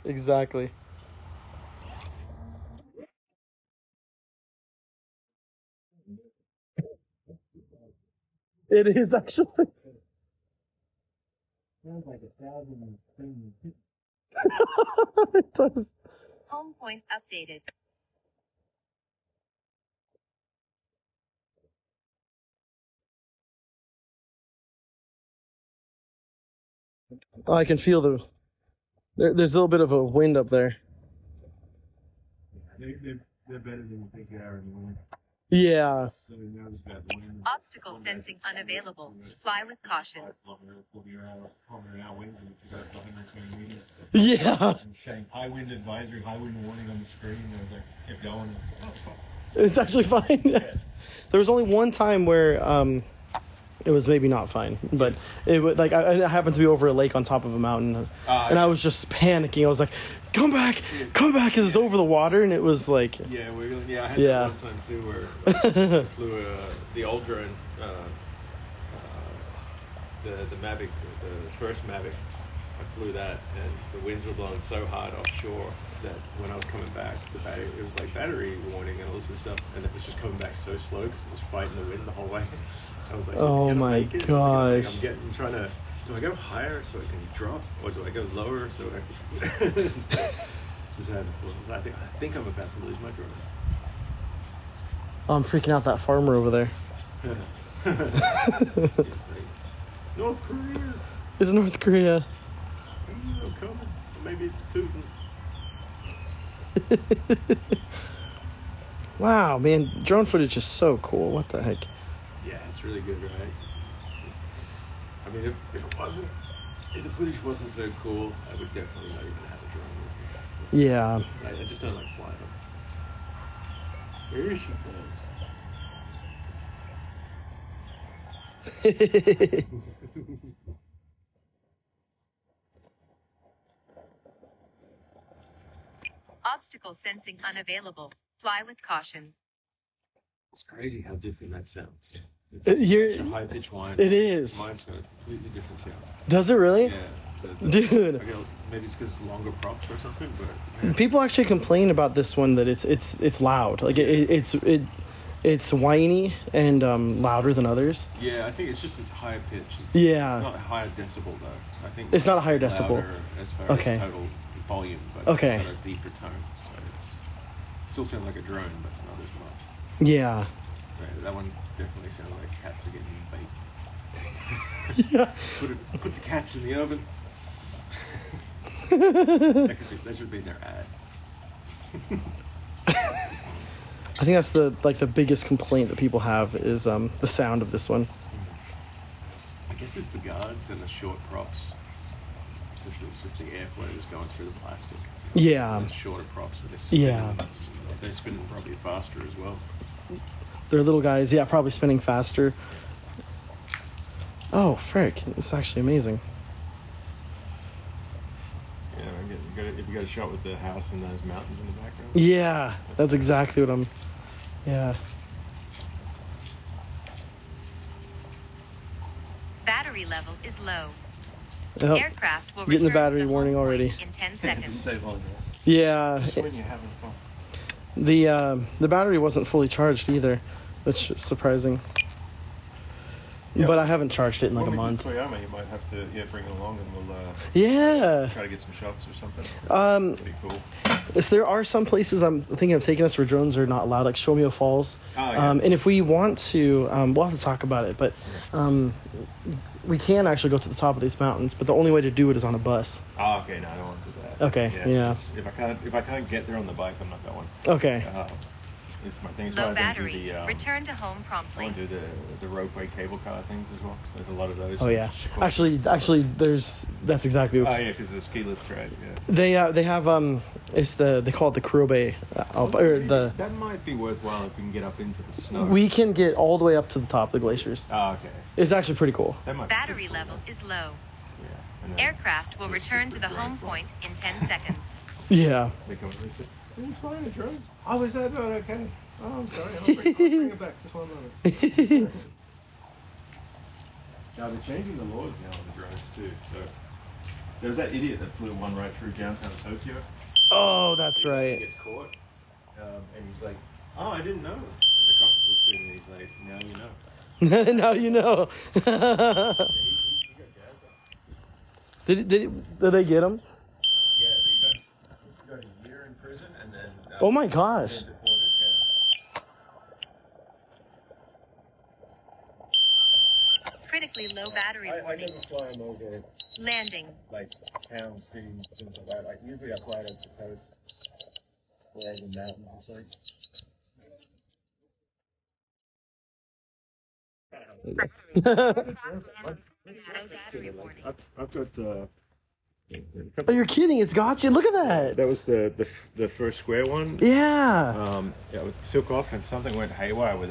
Exactly. It is actually. Sounds like 1,000 things. It does. Home point updated. Oh, I can feel there's a little bit of a wind up there. They're better than you think they are anymore. Yeah. So now there's bad wind. Obstacle sensing unavailable. Fly with caution. Winds and it's about 120 meters. Yeah. And saying high wind advisory, high wind warning on the screen. And I was like, kept going. Oh, fuck. It's actually fine. Yeah. There was only one time where it was maybe not fine, but it was like I happened to be over a lake on top of a mountain, and I was just panicking. I was like, "Come back, come back!" Because it's over the water, and it was like. Yeah, I had that one time too where I flew the old drone, the Mavic, the first Mavic. I flew that, and the winds were blowing so hard offshore that when I was coming back, it was like battery warning and all this stuff, and it was just coming back so slow because it was fighting the wind the whole way. I was like, oh my gosh! I'm trying to. Do I go higher so I can drop, or do I go lower so I can? Just had. I think I'm about to lose my drone. Oh, I'm freaking out that farmer over there. North Korea. It's North Korea. I'm coming. Or maybe it's Putin. Wow, man, drone footage is so cool. What the heck? Yeah, it's really good, right? I mean, if the footage wasn't so cool, I would definitely not even have a drone with me. Yeah. I just don't like flying them. Here she comes. Obstacle sensing unavailable. Fly with caution. It's crazy how different that sounds. It's a high pitched whine. It is. Mine's got a completely different sound. Does it really? Yeah. Dude. Maybe it's because it's longer props or something, but yeah. People actually complain about this one that it's loud. Like it's whiny and louder than others. Yeah, I think it's just higher pitch. Yeah. It's not a higher decibel though. I think it's not a higher decibel. As far as total volume, but it's got a deeper tone. So it still sounds like a drone, but not as much. Yeah. Right, that one definitely sounded like cats are getting baked. Yeah. Put the cats in the oven. That should be in their ad. I think that's the biggest complaint that people have is the sound of this one. I guess it's the guards and the short props. It's just the airflow that's going through the plastic. Yeah. And the shorter props, so they're spinning probably faster as well. They're little guys, yeah, probably spinning faster. Oh, frick! It's actually amazing. Yeah, if you got a shot with the house and those mountains in the background. Yeah, that's exactly what I'm. Yeah. Battery level is low. Oh, Aircraft will getting the return battery to the warning home already. point in 10 seconds. Yeah. Just when you're having fun. The battery wasn't fully charged either, which is surprising. Yeah. But I haven't charged it in like a month. Toyama, you might have to bring it along and we'll try to get some shots or something. That'd be cool. There are some places I'm thinking of taking us where drones are not allowed, like Shomyo Falls. Oh, yeah. And if we want to, we'll have to talk about it. But we can actually go to the top of these mountains, but the only way to do it is on a bus. Oh, okay. No, I don't want to do that. Okay. Yeah. If I can't get there on the bike, I'm not going. Okay. It's my thing. Low battery. Return to home promptly. I want to do the ropeway cable car things as well. There's a lot of those. Oh yeah. Actually, that's exactly. Oh yeah, because the ski lifts, right? Yeah. They have they call it the Kurobe. That might be worthwhile if we can get up into the snow. We can get all the way up to the top of the glaciers. Oh, okay. It's actually pretty cool. Battery level is low. Yeah. Aircraft will return to the home point in 10 seconds. Yeah. Are you flying a drone? Oh, is that not okay? Oh, I'm sorry. I'll bring it back. Just one moment. Now, they're changing the laws now on the drones, too. So There was that idiot that flew one right through downtown Tokyo. Oh, that's right. He gets caught, and he's like, "Oh, I didn't know." And the cop looked at him and he's like, "Now you know." Now you know. Yeah, he got jazzed up. Did they get him? Yeah, he got a year in prison and then. Oh my gosh. Then deported. Yeah. Critically low battery I warning. never fly them over Landing. like towns, cities, things like that. Like usually I fly it over the coast or over the mountains or something. Low battery warning. I've got. Oh, you're kidding! It's got you. Look at that. That was the first square one. Yeah. Yeah, it took off and something went haywire with it.